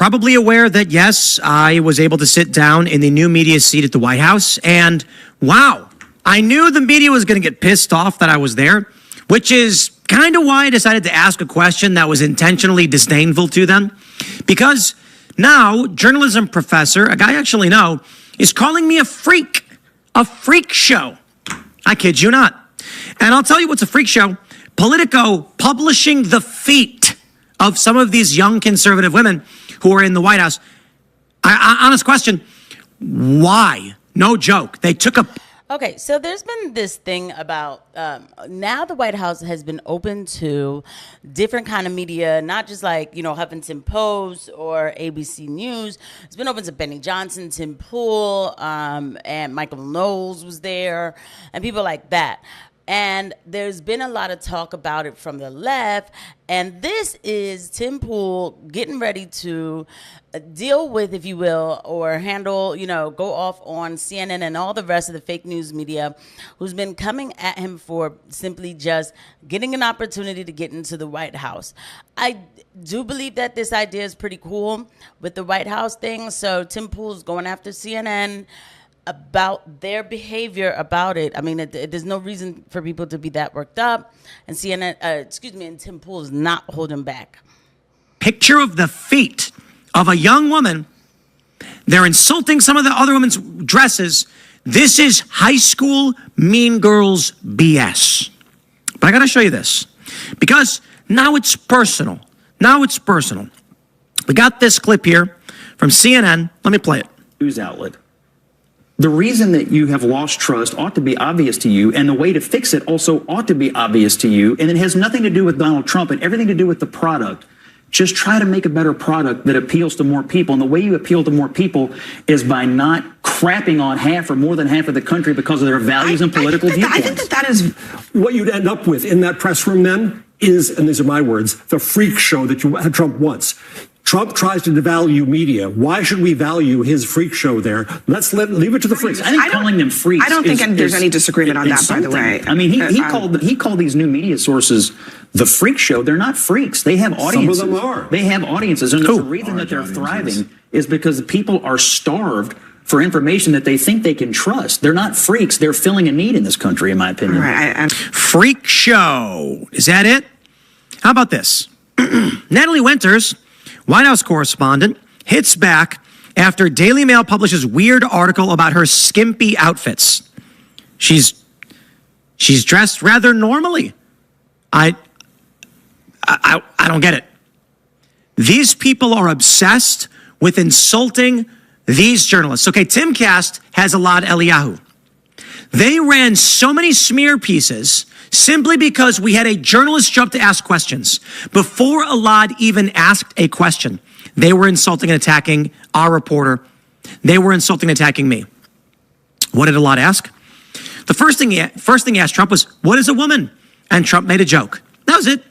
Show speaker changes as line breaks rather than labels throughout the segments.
probably aware that, yes, I was able to sit down in the new media seat at the White House. And wow, I knew the media was going to get pissed off that I was there, which is kind of why I decided to ask a question that was intentionally disdainful to them. Because now, journalism professor, a guy I actually know, is calling me a freak show. I kid you not. And I'll tell you what's a freak show. Politico publishing the feet of some of these young conservative women who are in the White House. Honest question, why? No joke. They took a...
Okay, so there's been this thing about now the White House has been open to different kind of media, not just like, Huffington Post or ABC News. It's been open to Benny Johnson, Tim Pool, and Michael Knowles was there, and people like that. And there's been a lot of talk about it from the left. And this is Tim Pool getting ready to deal with, if you will, or handle, go off on CNN and all the rest of the fake news media who's been coming at him for simply just getting an opportunity to get into the White House. I do believe that this idea is pretty cool with the White House thing. So Tim Pool's going after CNN about their behavior about it. I mean, there's no reason for people to be that worked up. And CNN, and Tim Pool is not holding back.
Picture of the feet of a young woman. They're insulting some of the other women's dresses. This is high school Mean Girls BS. But I got to show you this because now it's personal. We got this clip here from CNN. Let me play it.
News outlet. The reason that you have lost trust ought to be obvious to you, and the way to fix it also ought to be obvious to you, and it has nothing to do with Donald Trump and everything to do with the product. Just try to make a better product that appeals to more people, and the way you appeal to more people is by not crapping on half or more than half of the country because of their values and political viewpoints.
I think that is what you'd end up with in that press room then is, and these are my words, the freak show that Trump wants. Trump tries to devalue media. Why should we value his freak show there? Let's leave it to the freaks.
I think calling them freaks.
I don't think there's any disagreement on that, by the way.
I mean, he called these new media sources the freak show. They're not freaks. They have audiences.
Some of them are.
They have audiences, and the reason that they're thriving is because people are starved for information that they think they can trust. They're not freaks. They're filling a need in this country, in my opinion.
Right.
Freak show. Is that it? How about this? Natalie Winters, White House correspondent, hits back after Daily Mail publishes weird article about her skimpy outfits. She's dressed rather normally. I don't get it. These people are obsessed with insulting these journalists. Okay, Timcast has Elad Eliyahu. They ran so many smear pieces simply because we had a journalist jump to ask questions. Before Elad even asked a question, they were insulting and attacking our reporter. They were insulting and attacking me. What did Elad ask? The first thing he asked Trump was, "What is a woman?" And Trump made a joke. That was it.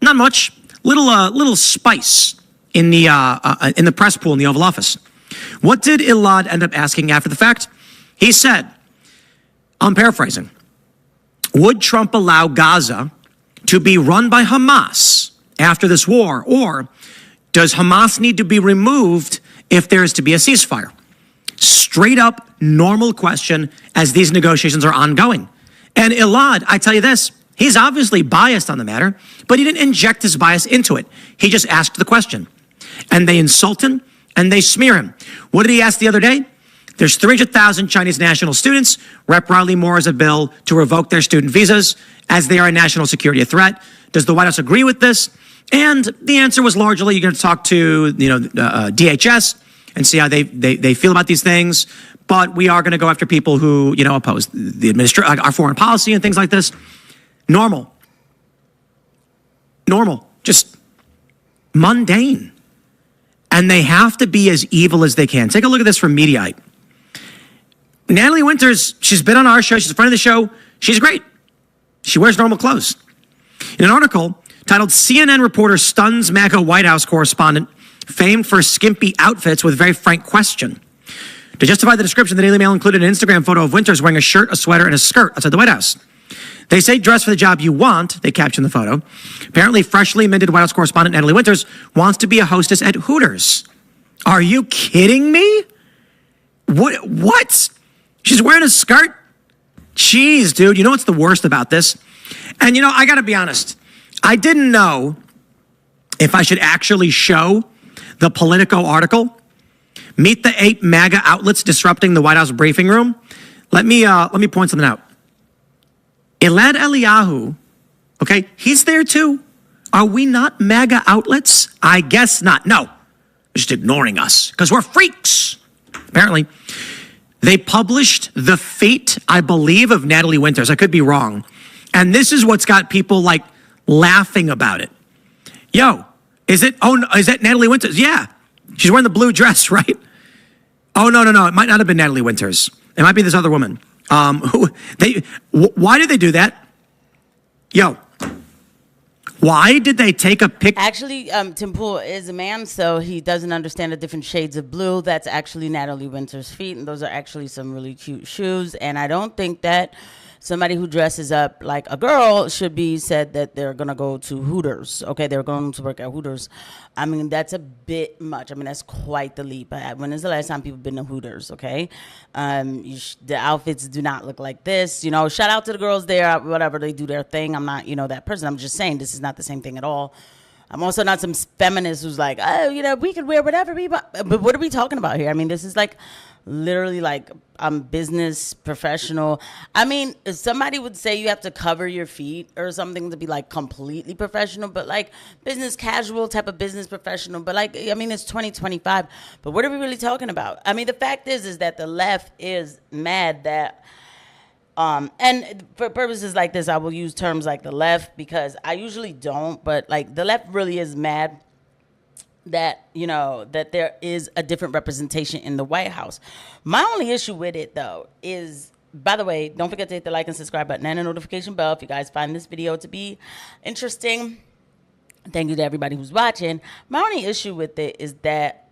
Not much. Little spice in the press pool in the Oval Office. What did Elad end up asking after the fact? He said, I'm paraphrasing, would Trump allow Gaza to be run by Hamas after this war? Or does Hamas need to be removed if there is to be a ceasefire? Straight up normal question as these negotiations are ongoing. And Elad, I tell you this, he's obviously biased on the matter, but he didn't inject his bias into it. He just asked the question. And they insult him and they smear him. What did he ask the other day? There's 300,000 Chinese national students. Rep. Riley Moore has a bill to revoke their student visas as they are a national security threat. Does the White House agree with this? And the answer was largely, you're going to talk to DHS and see how they feel about these things. But we are going to go after people who oppose the our foreign policy and things like this. Normal, just mundane. And they have to be as evil as they can. Take a look at this from Mediaite. Natalie Winters, she's been on our show. She's a friend of the show. She's great. She wears normal clothes. In an article titled CNN Reporter Stuns MAGA White House Correspondent Famed for Skimpy Outfits with Very Frank Question. To justify the description, the Daily Mail included an Instagram photo of Winters wearing a shirt, a sweater, and a skirt outside the White House. They say dress for the job you want, they caption the photo. Apparently, freshly minted White House correspondent Natalie Winters wants to be a hostess at Hooters. Are you kidding me? What? She's wearing a skirt? Jeez, dude. You know what's the worst about this? And, I got to be honest. I didn't know if I should actually show the Politico article. Meet the 8 MAGA outlets disrupting the White House briefing room. Let me point something out. Elad Eliyahu, okay, he's there too. Are we not MAGA outlets? I guess not. No, they're just ignoring us because we're freaks. Apparently, they published the fate, I believe, of Natalie Winters. I could be wrong. And this is what's got people laughing about it. Yo, is that Natalie Winters? Yeah. She's wearing the blue dress, right? Oh, no. It might not have been Natalie Winters. It might be this other woman. Why did they do that? Yo, why did they take a pic?
Actually, Tim Pool is a man, so he doesn't understand the different shades of blue. That's actually Natalie Winters' feet, and those are actually some really cute shoes. And I don't think that somebody who dresses up like a girl should be said that they're going to go to Hooters. Okay, they're going to work at Hooters. I mean, that's a bit much. I mean, that's quite the leap. When is the last time people been to Hooters, okay? The outfits do not look like this. Shout out to the girls there, whatever, they do their thing. I'm not, that person. I'm just saying this is not the same thing at all. I'm also not some feminist who's like, oh, we can wear whatever we want. But what are we talking about here? I mean, this is literally I'm business professional. I mean, if somebody would say you have to cover your feet or something to be completely professional, but business casual type of business professional. But it's 2025. But what are we really talking about? I mean, the fact is that the left is mad that, and for purposes like this, I will use terms like the left because I usually don't, but the left really is mad that that there is a different representation in the White House. My only issue with it though is, by the way, don't forget to hit the like and subscribe button and the notification bell if you guys find this video to be interesting. Thank you to everybody who's watching. My only issue with it is that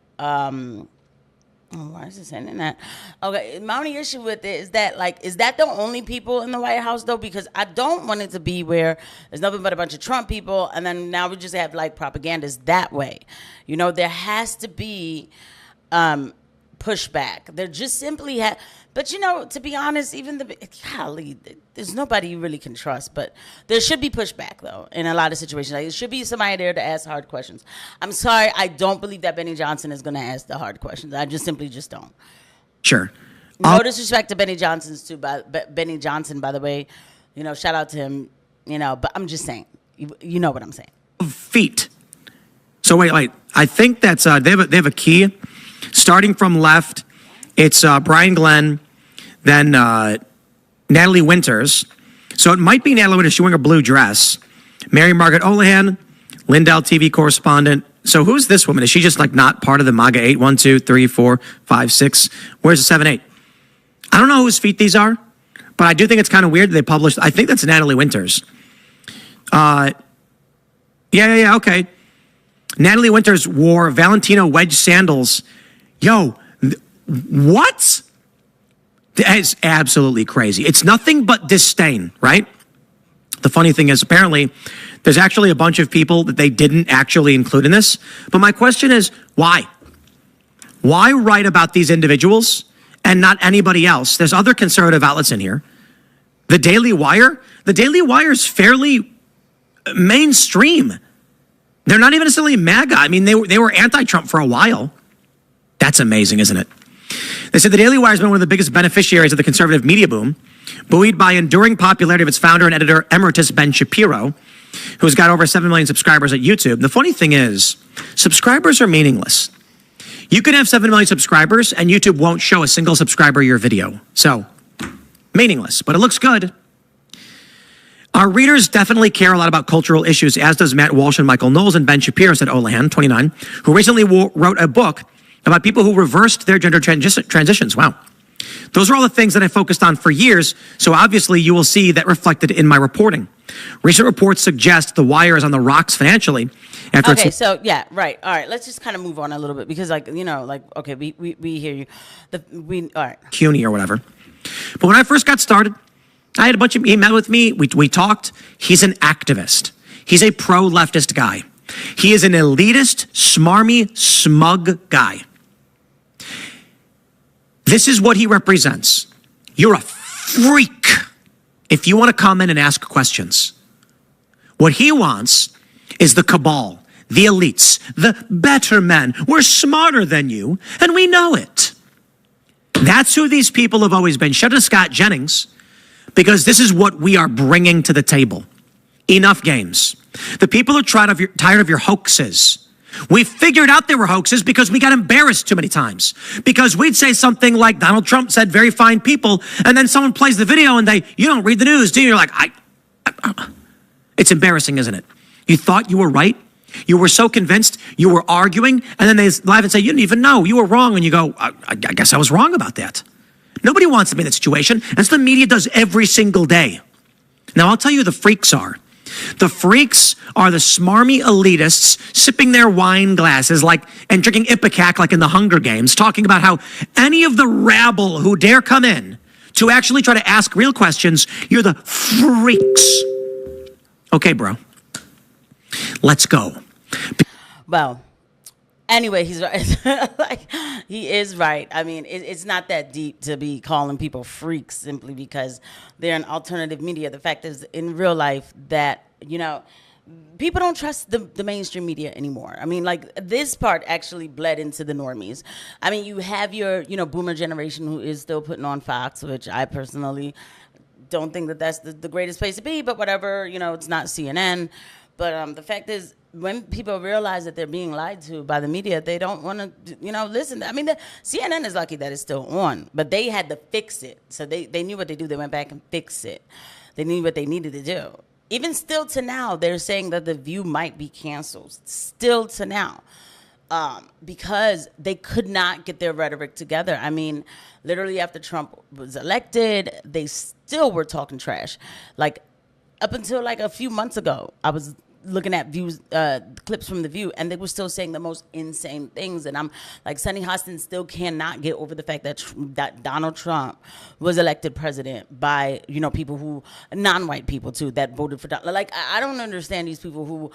why is it saying that? Okay, my only issue with it is that, is that the only people in the White House, though? Because I don't want it to be where there's nothing but a bunch of Trump people, and then now we just have, propagandists that way. There has to be pushback. There just simply but, to be honest, even there's nobody you really can trust. But there should be pushback, though, in a lot of situations. There should be somebody there to ask hard questions. I'm sorry, I don't believe that Benny Johnson is going to ask the hard questions. I just simply don't.
Sure.
No disrespect to Benny Johnson, by the way. Shout out to him, but I'm just saying. You know what I'm saying.
Feet. So wait. I think that's, they have a key. Starting from left, it's Brian Glenn, then Natalie Winters. So it might be Natalie Winters. She's wearing a blue dress. Mary Margaret Olahan, Lindell TV correspondent. So who's this woman? Is she just not part of the MAGA 8? 1, 2, 3, 4, 5, 6. Where's the 7, 8? I don't know whose feet these are, but I do think it's kind of weird that they published. I think that's Natalie Winters. Yeah, okay. Natalie Winters wore Valentino wedge sandals. Yo, what? That is absolutely crazy. It's nothing but disdain, right? The funny thing is, apparently, there's actually a bunch of people that they didn't actually include in this. But my question is, why? Why write about these individuals and not anybody else? There's other conservative outlets in here. The Daily Wire? The Daily Wire is fairly mainstream. They're not even necessarily MAGA. I mean, they were anti-Trump for a while. That's amazing, isn't it? They said the Daily Wire has been one of the biggest beneficiaries of the conservative media boom, buoyed by enduring popularity of its founder and editor emeritus, Ben Shapiro, who's got over 7 million subscribers at YouTube. The funny thing is, subscribers are meaningless. You can have 7 million subscribers, and YouTube won't show a single subscriber your video. So, meaningless, but it looks good. Our readers definitely care a lot about cultural issues, as does Matt Walsh and Michael Knowles and Ben Shapiro, said Olahan, 29, who recently wrote a book about people who reversed their gender transitions. Wow. Those are all the things that I focused on for years, so obviously you will see that reflected in my reporting. Recent reports suggest the Wire is on the rocks financially.
Okay, so yeah, right. All right, let's just kind of move on a little bit because, okay, we hear you. All right.
CUNY or whatever. But when I first got started, I had he met with me. We talked. He's an activist. He's a pro-leftist guy. He is an elitist, smarmy, smug guy. This is what he represents. You're a freak if you want to come in and ask questions. What he wants is the cabal, the elites, the better men. We're smarter than you, and we know it. That's who these people have always been. Shout out to Scott Jennings, because this is what we are bringing to the table. Enough games. The people are tired of your hoaxes. We figured out they were hoaxes because we got embarrassed too many times. Because we'd say something like Donald Trump said very fine people, and then someone plays the video and you don't read the news, do you? You're like, it's embarrassing, isn't it? You thought you were right. You were so convinced, you were arguing, and then they laugh and say, you didn't even know, you were wrong. And you go, I guess I was wrong about that. Nobody wants to be in that situation. That's what the media does every single day. Now, I'll tell you who the freaks are. The freaks are the smarmy elitists sipping their wine glasses and drinking Ipecac like in the Hunger Games, talking about how any of the rabble who dare come in to actually try to ask real questions, you're the freaks. Okay, bro. Let's go.
Well, anyway, he's right. He is right. I mean, it's not that deep to be calling people freaks simply because they're in alternative media. The fact is, in real life, that, people don't trust the mainstream media anymore. I mean, this part actually bled into the normies. I mean, you have your, boomer generation who is still putting on Fox, which I personally don't think that that's the greatest place to be, but whatever, it's not CNN. But the fact is, when people realize that they're being lied to by the media, they don't want to, listen. I mean, CNN is lucky that it's still on, but they had to fix it. So they knew what they do. They went back and fixed it. They knew what they needed to do. Even still to now, they're saying that The View might be canceled. Still to now. Because they could not get their rhetoric together. I mean, literally after Trump was elected, they still were talking trash. Up until a few months ago, I was looking at clips from The View, and they were still saying the most insane things. And I'm like, Sunny Hostin still cannot get over the fact that Donald Trump was elected president by, people who, non-white people too, that voted for Donald. I don't understand these people who,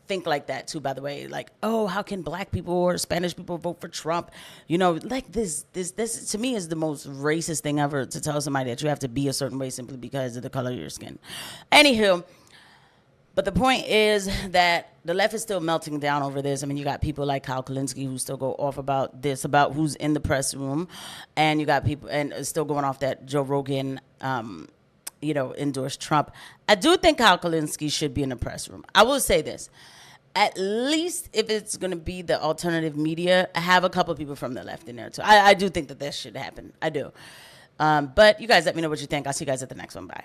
think like that too, by the way. Oh, how can black people or Spanish people vote for Trump? This to me is the most racist thing ever, to tell somebody that you have to be a certain way simply because of the color of your skin. Anywho, but the point is that the left is still melting down over this. I mean, you got people like Kyle Kulinski who still go off about this, about who's in the press room. And you got people and still going off that Joe Rogan, endorsed Trump. I do think Kyle Kulinski should be in the press room. I will say this. At least if it's going to be the alternative media, have a couple of people from the left in there too. I do think that should happen. I do. But you guys let me know what you think. I'll see you guys at the next one. Bye.